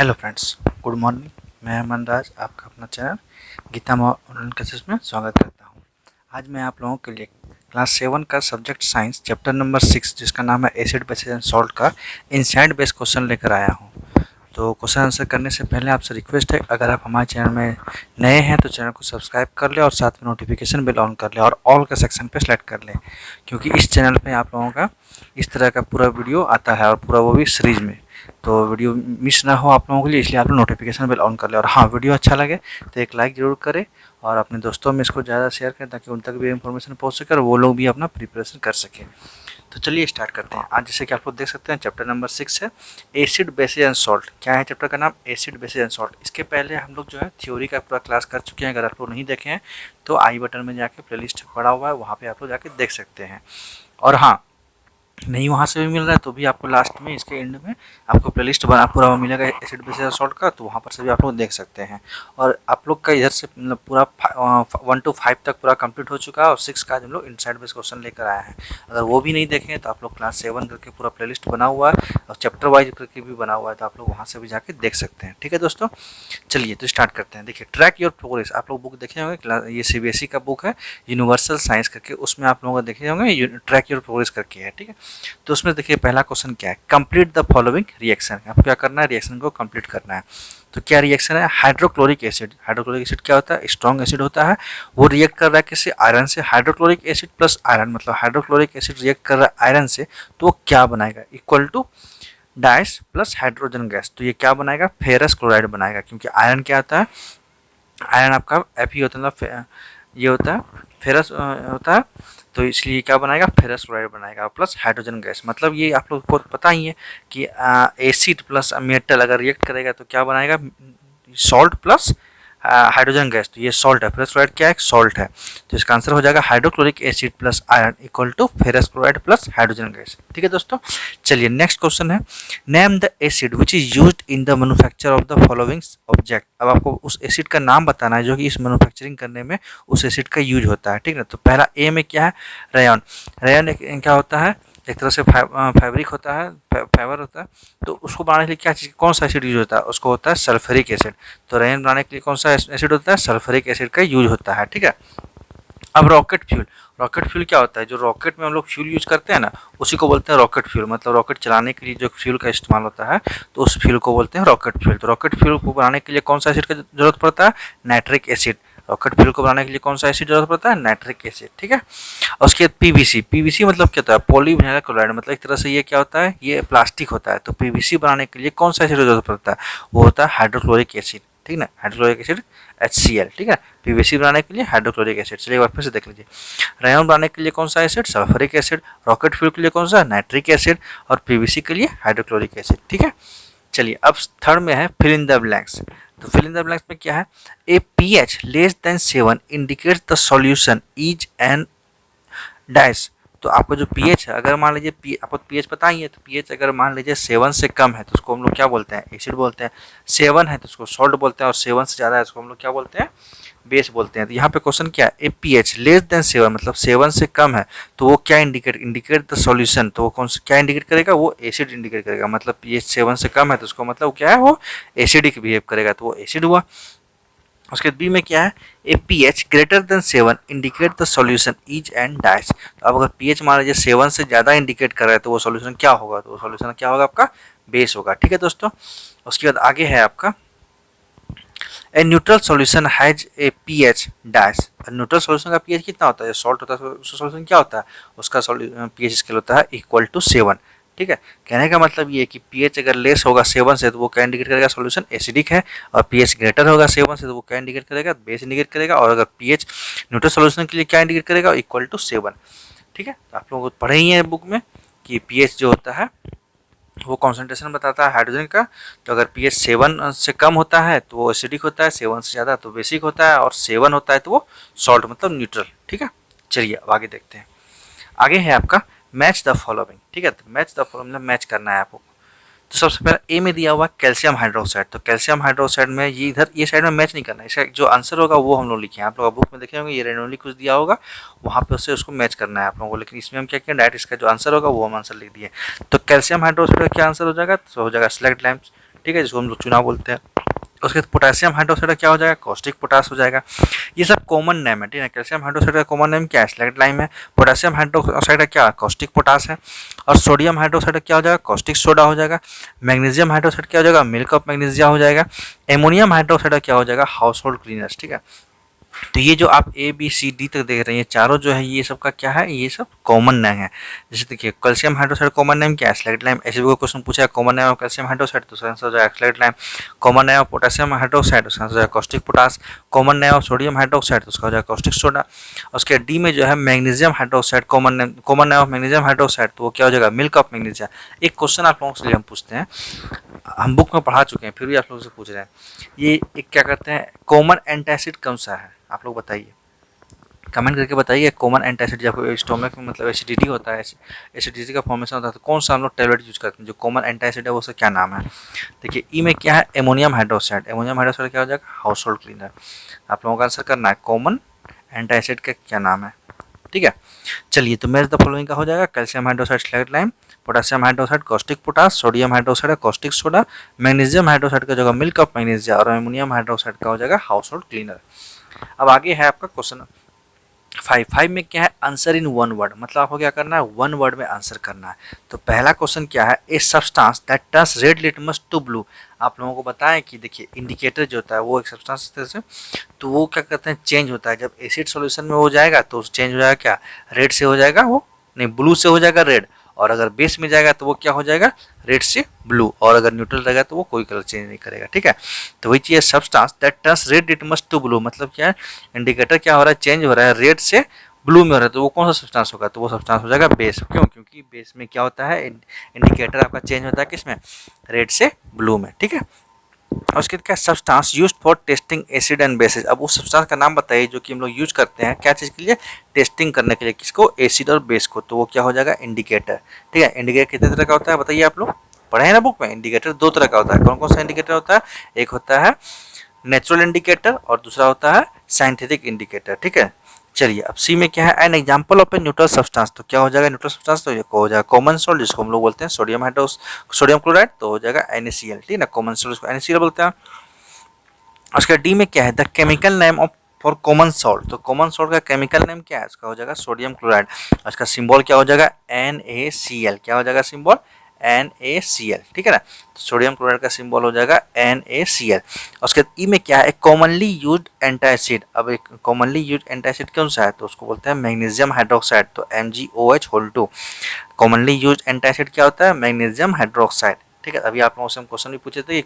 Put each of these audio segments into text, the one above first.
Hello friends, good morning. मैं अमन राज आपका अपना चैनल गीता ऑनलाइन क्लासेस में स्वागत करता हूं। आज मैं आप लोगों के लिए क्लास 7 का सब्जेक्ट साइंस चैप्टर नंबर 6 जिसका नाम है एसिड बेसिस एंड सॉल्ट का इनसाइड बेस्ड क्वेश्चन लेकर आया हूं। तो क्वेश्चन आंसर करने से पहले आपसे रिक्वेस्ट है, अगर आप हमारे चैनल में नए हैं तो चैनल को सब्सक्राइब कर ले और साथ में नोटिफिकेशन बेल ऑन कर ले और ऑल का सेक्शन पे सेलेक्ट कर ले, क्योंकि इस चैनल पे आप लोगों का इस तरह का पूरा वीडियो आता है और पूरा वो भी सीरीज में। तो वीडियो मिस ना हो आप लोगों के लिए, इसलिए आप लोग नोटिफिकेशन बेल ऑन कर ले। और हाँ, वीडियो अच्छा लगे तो एक लाइक ज़रूर करें और अपने दोस्तों में इसको ज़्यादा शेयर करें ताकि उन तक भी इन्फॉर्मेशन पहुँच सके और वो लोग भी अपना प्रिपरेशन कर सकें। तो चलिए स्टार्ट करते हैं। आज जैसे कि आप लोग देख सकते हैं चैप्टर नंबर 6 है एसिड बेसिस एंड सॉल्ट। क्या है चैप्टर का नाम? Acid basis and salt. इसके पहले हम लोग जो है थ्योरी का पूरा क्लास कर चुके हैं। अगर आप लोग नहीं देखे हैं तो आई बटन में जाके प्लेलिस्ट पड़ा हुआ है, वहाँ पे आप लोग जाके देख सकते हैं। और हाँ, नहीं वहाँ से भी मिल रहा है तो भी आपको लास्ट में इसके एंड में आपको प्लेलिस्ट बना पूरा मिलेगा एसिड बेसिस सॉल्ट का, तो वहाँ पर से भी आप लोग देख सकते हैं। और आप लोग का इधर से मतलब पूरा 1 to 5 तक पूरा कंप्लीट हो चुका है और 6 का हम लोग इनसाइड बेस क्वेश्चन लेकर आए हैं। अगर वो भी नहीं देखें तो आप लोग क्लास 7 करके पूरा प्लेलिस्ट बना हुआ है और चैप्टर वाइज करके भी बना हुआ है, तो आप लोग वहाँ से भी जाके देख सकते हैं। ठीक है दोस्तों, चलिए तो स्टार्ट करते हैं। देखिए, ट्रैक योर प्रोग्रेस, आप लोग बुक देखे होंगे, ये सीबीएसई का बुक है यूनिवर्सल साइंस करके, उसमें आप लोगों को देखे होंगे ट्रैक योर प्रोग्रेस करके है। ठीक है, तो उसमें देखिए पहला क्वेश्चन क्या है, कंप्लीट द फॉलोइंग रिएक्शन। आपको क्या करना है, रिएक्शन को कंप्लीट करना है। तो क्या रिएक्शन है? Hydrochloric acid. हाइड्रोक्लोरिक एसिड क्या होता है? स्ट्रॉन्ग एसिड होता है। वो रिएक्ट कर रहा है किससे? आयरन से। हाइड्रोक्लोरिक एसिड प्लस आयरन, मतलब हाइड्रोक्लोरिक एसिड रिएक्ट कर रहा है आयरन से, तो वो क्या बनाएगा? Equal to dice plus hydrogen gas. तो ये क्या बनाएगा? फेरस क्लोराइड बनाएगा, क्योंकि आयरन क्या होता है? आयरन आपका एफ होता है, मतलब ये होता है फेरस होता है, तो इसलिए क्या बनाएगा? फेरस क्लोराइड बनाएगा प्लस हाइड्रोजन गैस। मतलब ये आप लोग को पता ही है कि एसिड प्लस मेटल अगर रिएक्ट करेगा तो क्या बनाएगा? Salt plus hydrogen gas. तो ये सॉल्ट है, फेरस क्लोराइड क्या है? सॉल्ट है। तो इसका आंसर हो जाएगा hydrochloric acid plus iron equal to ferrous chloride plus hydrogen gas. ठीक है दोस्तों, चलिए नेक्स्ट क्वेश्चन है, name the acid which is used in the manufacture of the following object. अब आपको उस एसिड का नाम बताना है जो कि इस मैन्युफैक्चरिंग करने में उस एसिड का यूज होता है। ठीक है, तो पहला ए में क्या है? रेयन। रेयन क्या होता है? एक तरह से फैब्रिक होता है, फाइबर होता है। तो उसको बनाने के लिए क्या चीज़, कौन सा एसिड यूज होता है? उसको होता है सल्फ्यूरिक एसिड। तो रेयन बनाने के लिए कौन सा एसिड होता है? सल्फ्यूरिक एसिड का यूज होता है। ठीक है, अब रॉकेट फ्यूल। रॉकेट फ्यूल क्या होता है? जो रॉकेट में हम लोग फ्यूल यूज करते हैं ना, उसी को बोलते हैं रॉकेट फ्यूल। मतलब रॉकेट चलाने के लिए जो फ्यूल का इस्तेमाल होता है तो उस फ्यूल को बोलते हैं रॉकेट फ्यूल। तो रॉकेट फ्यूल को बनाने के लिए कौन सा एसिड की जरूरत पड़ता है? Nitric acid. रॉकेट फ्यूल को बनाने के लिए कौन सा एसिड जरूरत पड़ता है? Nitric acid. ठीक है, और उसके बाद पीवीसी। पीवीसी मतलब क्या होता है? Polyvinyl chloride. मतलब एक तरह से ये क्या होता है? ये प्लास्टिक होता है। तो पीवीसी बनाने के लिए कौन सा एसिड की जरूरत पड़ता है? वो होता है हाइड्रोक्लोरिक एसिड। ठीक है ना, हाइड्रोक्लोरिक एसिड HCl। ठीक है, पीवीसी बनाने के लिए हाइड्रोक्लोरिक एसिड। चलिए एक बार फिर से देख लीजिए, रेयन बनाने के लिए कौन सा acid? Sulphuric acid. Rocket fuel के लिए कौन सा? Nitric acid. और पीवीसी के लिए हाइड्रोक्लोरिक एसिड। ठीक है, चलिए अब थर्ड में है फिल इन द ब्लैंक्स। तो फिल इन द ब्लैंक्स में क्या है? ए pH less than 7 indicates the solution is an dash. तो आपका जो pH है, अगर मान लीजिए आपको pH पता ही है, तो pH अगर मान लीजिए 7 से कम है तो उसको हम लोग क्या बोलते हैं? एसिड बोलते हैं। 7 है तो उसको सॉल्ट बोलते हैं, और 7 से ज़्यादा है उसको हम लोग क्या बोलते हैं? बेस बोलते हैं। तो यहाँ पे क्वेश्चन क्या है? ए pH लेस देन 7, मतलब 7 से कम है, तो वो क्या इंडिकेट द सॉल्यूशन। तो वो कौन सा क्या इंडिकेट करेगा? वो एसिड इंडिकेट करेगा। मतलब pH 7 से कम है तो उसको मतलब क्या है? वो एसिडिक बिहेव करेगा, तो वो एसिड हुआ। उसके बी में क्या है? ए pH greater than 7 indicate the solution is and dash. तो अब अगर pH मान लीजिए 7 से ज़्यादा इंडिकेट कर रहा है तो वो सॉल्यूशन क्या होगा? तो वो सॉल्यूशन क्या होगा? आपका बेस होगा। ठीक है दोस्तों, उसके बाद आगे है आपका a neutral solution has a pH dash. Neutral solution का pH कितना होता है? सॉल्ट होता है, उसका सॉल्यूशन क्या होता है? उसका pH स्केल होता है इक्वल टू 7। ठीक है, कहने का मतलब ये है कि pH अगर लेस होगा 7 से तो वो क्या इंडिकेट करेगा? सॉल्यूशन एसिडिक है। और pH ग्रेटर होगा 7 से तो वो क्या इंडिकेट करेगा? बेस इंडिकेट करेगा। और अगर pH न्यूट्रल सॉल्यूशन के लिए क्या इंडिकेट करेगा? Equal to 7। ठीक है, तो आप लोगों को पढ़े ही है बुक में कि pH जो होता है वो कॉन्सेंट्रेशन बताता है हाइड्रोजन का। तो अगर pH 7 से कम होता है तो वो एसिडिक होता है, 7 से ज़्यादा तो बेसिक होता है, और 7 होता है तो वो सॉल्ट मतलब न्यूट्रल। ठीक है, चलिए अब आगे देखते हैं। आगे है आपका मैच द फॉलोइंग। ठीक है, तो मैच द फॉलोइंग मतलब मैच करना है आपको। तो सबसे पहले ए में दिया हुआ कैल्शियम हाइड्रोक्साइड। तो कैल्शियम हाइड्रोक्साइड में ये इधर ये साइड में मैच नहीं करना है, इसका जो आंसर होगा वो हम लोग लिखे हैं। आप लोग बुक में देखे होंगे ये रेंडमली कुछ दिया होगा, वहाँ पे उससे उसको मैच करना है आप लोगों को। लेकिन इसमें हम क्या डायरेक्ट इसका जो आंसर होगा वो हम आंसर लिख दिए। तो कैल्शियम हाइड्रोक्साइड का क्या आंसर हो जाएगा? तो हो जाएगा सेलेक्ट लैम्प्स। ठीक है, जिसको हम लोग चूना बोलते हैं। उसके बाद पोटेशियम हाइड्रोक्साइड क्या हो जाएगा, कॉस्टिक पोटास हो जाएगा। ये सब कॉमन नेम है, ठीक है। कैल्शियम हाइड्रोक्साइड का कॉमन नेम क्या है, स्लैग लाइम है। पोटेशियम हाइड्रोक्साइड का क्या, कॉस्टिक पोटास है। और सोडियम हाइड्रोक्साइड क्या हो जाएगा, कॉस्टिक सोडा हो जाएगा। मैग्नीशियम हाइड्रोक्साइड क्या हो जाएगा, मिल्क ऑफ मैग्नीशिया हो जाएगा। एमोनियम हाइड्रोक्साइड क्या हो जाएगा, हाउस होल्ड क्लीनर्स, ठीक है। तो ये जो आप ए बी सी डी तक देख रहे हैं, चारों जो है ये सब का क्या है, ये सब कॉमन नेम है। जैसे देखिए कैल्शियम हाइड्रोक्साइड कॉमन नेम क्या है, स्लैग लाइम। ऐसे भी क्वेश्चन पूछा है common name of calcium hydroxide, तो आंसर हो जाएगा slag lime. Common name of potassium hydroxide, उसका आंसर हो जाएगा caustic potash. Common name of sodium hydroxide, उसका हो जाएगा कॉस्टिक सोडा। उसके डी में जो है magnesium hydroxide, common name of magnesium hydroxide, तो वो क्या हो जाएगा, मिल्क ऑफ मैग्नीशिया। एक क्वेश्चन आप लोगों से हम पूछते हैं, हम बुक में पढ़ा चुके हैं, फिर भी आप लोगों से पूछ रहे हैं, ये एक क्या करते हैं, कॉमन एंटासिड कौन सा है, आप लोग बताइए, कमेंट करके बताइए। कॉमन एंटासिड जब स्टोमक में मतलब एसिडिटी होता है, एसिडिटी का फॉर्मेशन होता है, तो कौन सा हम लोग टैबलेट यूज करते हैं जो कॉमन एंटासिड है, वो उसका क्या नाम है। देखिए ई में क्या है, एमोनियम हाइड्रोक्साइड। एमोनियम हाइड्रोक्साइड क्या हो जाएगा, हाउस होल्ड क्लीनर। आप लोगों का आंसर करना है कॉमन एंटासिड का क्या नाम है, ठीक है। चलिए तो मैच द फॉलोइंग का हो जाएगा, calcium hydroxide slag lime, potassium hydroxide caustic potash, sodium hydroxide caustic soda, magnesium hydroxide का जगह मिल्क ऑफ मैग्नीशिया, और एमोनियम हाइड्रोक्साइड का हो जाएगा हाउस होल्ड क्लीनर। अब आगे है आपका क्वेश्चन 5 में क्या है, आंसर इन वन वर्ड, मतलब आपको क्या करना है, वन वर्ड में आंसर करना है। तो पहला क्वेश्चन क्या है, a substance that turns red litmus to blue. आप लोगों को बताएं कि देखिए इंडिकेटर जो होता है वो एक सब्सटेंस से, तो वो क्या करते हैं, चेंज होता है। जब एसिड सॉल्यूशन में हो जाएगा तो चेंज हो जाएगा, क्या रेड से हो जाएगा, वो नहीं ब्लू से हो जाएगा रेड, और अगर बेस में जाएगा तो वो क्या हो जाएगा, रेड से ब्लू, और अगर न्यूट्रल रहेगा तो वो कोई कलर चेंज नहीं करेगा, ठीक है। तो वही चीज substance that turns red litmus to blue, मतलब क्या है, इंडिकेटर क्या हो रहा है, चेंज हो रहा है, रेड से ब्लू में हो रहा है, तो वो कौन सा सब्सटेंस होगा, तो वो सब्सटेंस हो जाएगा बेस। क्यों, क्योंकि बेस में क्या होता है, इंडिकेटर आपका चेंज होता है किसमें, रेड से ब्लू में, ठीक है। उसके बाद क्या, substance used for testing acid and bases. अब उस सब्सटेंस का नाम बताइए जो कि हम लोग यूज करते हैं क्या चीज़ के लिए, टेस्टिंग करने के लिए, किसको, एसिड और बेस को, तो वो क्या हो जाएगा, इंडिकेटर, ठीक है। इंडिकेटर कितने तरह का होता है बताइए, आप लोग पढ़े हैं ना बुक में, इंडिकेटर दो तरह का होता है। कौन कौन सा इंडिकेटर होता है, एक होता है नेचुरल इंडिकेटर और दूसरा होता है साइंटिफिक इंडिकेटर, ठीक है। चलिए अब सी में क्या है, an example of a neutral substance, तो क्या हो जाएगा न्यूट्रल सब्सटेंस, तो ये हो जाएगा कॉमन सॉल्ट, जिसको हम लोग बोलते हैं सोडियम क्लोराइड, तो हो जाएगा NaCl, ठीक है ना, कॉमन सॉल्ट इसको NaCl बोलते हैं। उसका डी में क्या है, the chemical name of for common salt, तो कॉमन सॉल्ट का केमिकल नेम क्या है, उसका हो जाएगा सोडियम क्लोराइड। उसका सिंबल क्या हो जाएगा, NaCl, क्या हो जाएगा सिंबल, NaCl, ठीक है ना। तो सोडियम क्लोराइड का सिंबल हो जाएगा NaCl। उसके बाद ई में क्या है, कॉमनली यूज्ड एंटासिड। अब एक कॉमनली यूज्ड एंटासिड कौन सा है, तो उसको बोलते हैं मैग्नीशियम हाइड्रोक्साइड, तो MgOH2। कॉमनली यूज्ड एंटासिड क्या होता है, मैग्नीशियम हाइड्रोक्साइड, ठीक है। अभी आप लोगों से हम क्वेश्चन भी पूछे थे, ये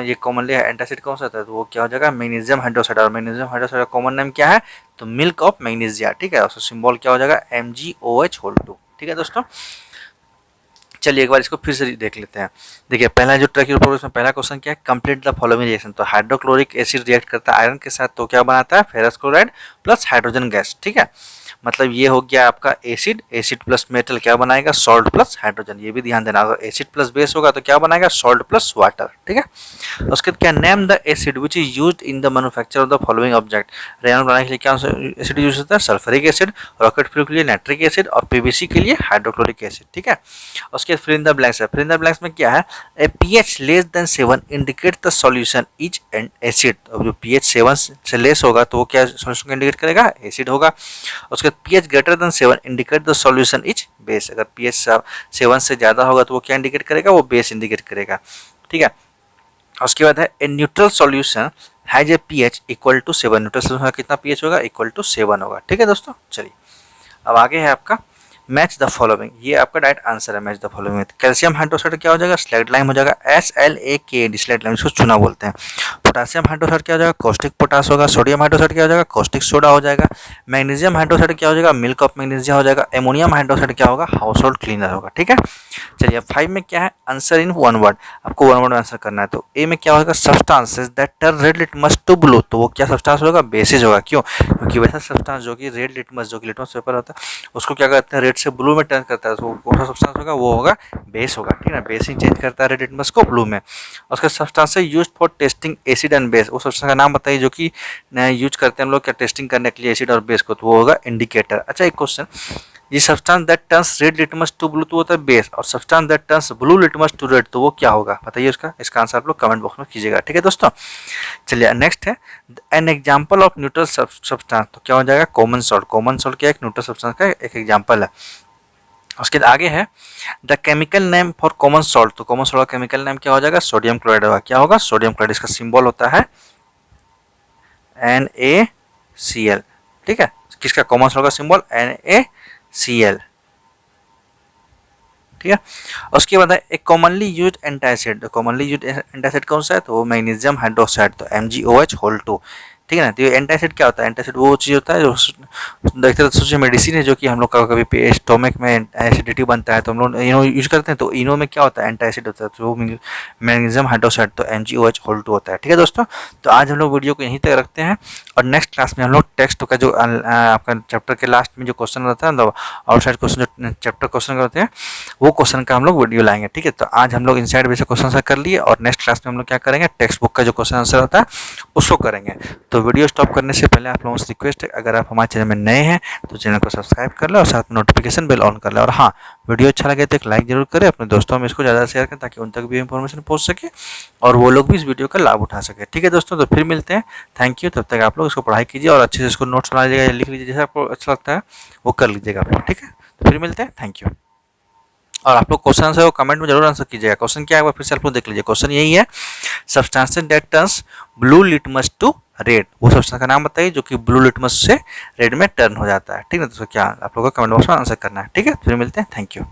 ये कॉमनली एंटासिड कौन सा था, तो वो क्या हो जाएगा, मैग्नीशियम हाइड्रोक्साइड। और मैग्नीशियम हाइड्रोक्साइड का कॉमन नेम क्या है, तो मिल्क ऑफ मैग्नीशिया, ठीक है। उसका सिंबल क्या हो जाएगा, MgOH2, ठीक है दोस्तों। चलिए एक बार इसको फिर से देख लेते हैं। देखिए पहला जो ट्रैक में पहला क्वेश्चन क्या है, कंप्लीट द फॉलोइंग रिएक्शन, तो हाइड्रोक्लोरिक एसिड रिएक्ट करता है आयरन के साथ, तो क्या बनाता है, ferrous chloride plus hydrogen gas, ठीक है। मतलब ये हो गया आपका एसिड, एसिड प्लस मेटल क्या बनाएगा, सॉल्ट प्लस हाइड्रोजन। ये भी ध्यान देना, अगर एसिड प्लस बेस होगा तो क्या बनाएगा, सॉल्ट प्लस वाटर, ठीक है। उसके बाद क्या, name the acid which is used in the manufacture of the following object. Rayon बनाने के लिए क्या एसिड यूज होता है, सल्फ्यूरिक एसिड, रॉकेट फ्यूल के लिए नाइट्रिक एसिड, और पीवीसी के लिए हाइड्रोक्लोरिक एसिड, ठीक है। उसके बाद फिल इन द ब्लैंक्स है, फिल इन द ब्लैंक्स में क्या है, ए pH less than 7 indicate the solution is and acid. अब जो pH 7 से लेस होगा तो वो क्या सॉल्यूशन को इंडिकेट करेगा, एसिड होगा। उसके बाद pH greater than 7 indicate the solution is base. अगर pH 7 से ज़्यादा होगा तो वो क्या इंडिकेट करेगा, वो बेस इंडिकेट करेगा, ठीक है। उसके बाद है a neutral solution has a pH equal to 7। Neutral solution का कितना pH होगा, इक्वल टू 7 होगा, ठीक है दोस्तों। चलिए अब आगे है आपका मैच द फॉलोइंग, ये आपका डायरेक्ट आंसर है मैच द फॉलोइंग में। कैल्शियम हाइड्रोक्साइड क्या हो जाएगा, स्लैग लाइम हो जाएगा, SLAK स्लैग लाइम, इसको चूना बोलते हैं। पोटेशियम हाइड्रोक्साइड क्या हो जाएगा, कॉस्टिक पोटास होगा। सोडियम हाइड्रोक्साइड क्या हो जाएगा, कॉस्टिक सोडा हो जाएगा। मैग्नीशियम हाइड्रोक्साइड क्या हो जाएगा, मिल्क ऑफ मैग्नीशिया हो जाएगा। एमोनियम हाइड्रोक्साइड क्या होगा, हाउस होल्ड क्लीनर होगा, ठीक है। चलिए अब 5 में क्या है, आंसर इन वन वर्ड, आपको वन वर्ड में आंसर करना है। तो ए में क्या होगा, substances that turn red litmus to blue, तो वो क्या सब्सटेंस होगा, बेसिस होगा। क्यों, क्योंकि वैसा सब्सटेंस जो कि रेड लिटमस, जो कि लिटमस पेपर होता है उसको क्या करते हैं, रेड से ब्लू में टर्न करता है, तो कौन सा सब्सटेंस होगा, वो होगा बेस होगा, ठीक है ना। बेस ही चेंज करता है रेड लिटमस को ब्लू में। उसका substance used for testing acid and base, वो सब्सटेंस का नाम बताइए जो कि यूज करते हैं हम लोग क्या टेस्टिंग करने के लिए एसिड और बेस को, तो वो होगा इंडिकेटर। अच्छा एक क्वेश्चन, ये substance that turns red litmus to blue तो होता है बेस, और substance that turns blue litmus to red तो वो क्या होगा, बताइए उसका, इसका आंसर आप लोग कमेंट बॉक्स में कीजिएगा। ठीक है दोस्तों, चलिए नेक्स्ट है an example of neutral substance, तो क्या हो जाएगा, कॉमन सॉल्ट। कॉमन सॉल्ट क्या एक न्यूट्रल सब्सटेंस का एक एग्जाम्पल है। उसके आगे है the chemical name for common salt, तो कॉमन सॉल्ट का केमिकल नेम क्या हो जाएगा, सोडियम क्लोराइड होगा। क्या होगा, सोडियम क्लोराइड, इसका सिंबल होता है NaCl। ठीक है, किसका, कॉमन सॉल्ट का सिंबल NaCl। ठीक है, उसके बाद है एक commonly use antacid, commonly use antacid कौन सा है, तो वो मैग्नीशियम हाइड्रोक्साइड, तो MgOH2। ठीक है ना, तो ये एंटासिड क्या होता है, एंटासिड वो चीज़ होता है जो देखते हैं सोचिए मेडिसिन है जो कि हम लोग का कभी स्टोमक में एसिडिटी बनता है तो हम लोग इनो यूज करते हैं, तो इनो में क्या होता है, एंटासिड होता है, तो वो मैग्नीशियम हाइड्रोक्साइड, तो MgOH2 होता है। ठीक है दोस्तों, तो आज हम लोग वीडियो को यहीं तक रखते हैं, और नेक्स्ट क्लास में हम लोग टेक्स्ट का जो आपका चैप्टर के लास्ट में जो क्वेश्चन रहता है, मतलब आउटसाइड क्वेश्चन जो चैप्टर क्वेश्चन करते हैं, वो क्वेश्चन का हम लोग वीडियो लाएंगे। ठीक है, तो आज हम लोग इनसाइड बेस क्वेश्चन आंसर कर लिए, और नेक्स्ट क्लास में हम लोग क्या करेंगे, टेक्स्ट बुक का जो क्वेश्चन आंसर होता है उसको करेंगे। तो वीडियो स्टॉप करने से पहले आप लोगों से रिक्वेस्ट है, अगर आप हमारे चैनल में नए हैं तो चैनल को सब्सक्राइब कर लें और साथ में नोटिफिकेशन बेल ऑन कर लें, और हाँ, वीडियो अच्छा लगे तो एक लाइक जरूर करें, अपने दोस्तों में इसको ज़्यादा शेयर करें ताकि उन तक भी इंफॉर्मेशन पहुंच सके और वो लोग भी इस वीडियो का लाभ उठा सके। ठीक है दोस्तों, तो फिर मिलते हैं, थैंक यू। तब तक आप लोग इसको पढ़ाई कीजिए और अच्छे से इसको नोट्स बना लीजिएगा, लिख लीजिए, जैसा आपको अच्छा लगता है वो कर लीजिएगा। ठीक है, तो फिर मिलते हैं, थैंक यू। और आप लोग क्वेश्चन आंसर कमेंट में जरूर आंसर कीजिएगा। क्वेश्चन क्या है फिर से आप लोग देख लीजिए, क्वेश्चन यही है, substances that turns blue litmus to red, वो सब्सटेंस का नाम बताइए जो कि ब्लू लिटमस से रेड में टर्न हो जाता है। ठीक है, तो क्या आप लोगों को कमेंट बॉक्स में आंसर करना है। ठीक है, फिर मिलते हैं, थैंक यू।